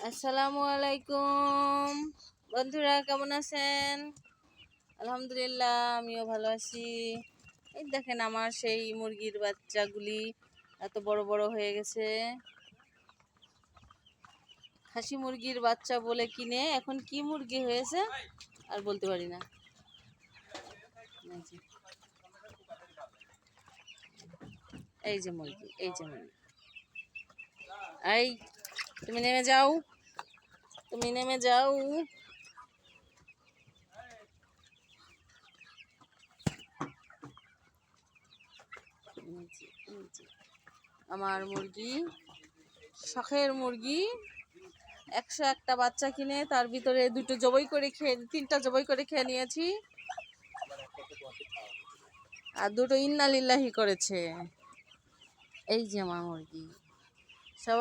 আসসালামু আলাইকুম বন্ধুরা, কেমন আছেন? আলহামদুলিল্লাহ, আমিও ভালো আছি। এই দেখেন আমার সেই মুরগির বাচ্চাগুলি এত বড় বড় হয়ে গেছে। খাসি মুরগির বাচ্চা বলে কিনে এখন কি মুরগি হয়েছে আর বলতে পারি না। এই যে মুরগি, এই যে মুরগি। এই তুমি নেমে যাও, তুমি নেমে যাও। আমার মুরগি, শখের মুরগি, 101টা বাচ্চা কিনে তার ভিতরে দুটো জবাই করে খেয়ে, 3টা জবাই করে খেয়ে নিয়েছি, আর দুটো ইন্না লিল্লাহি করেছে। এই যে আমার মুরগি।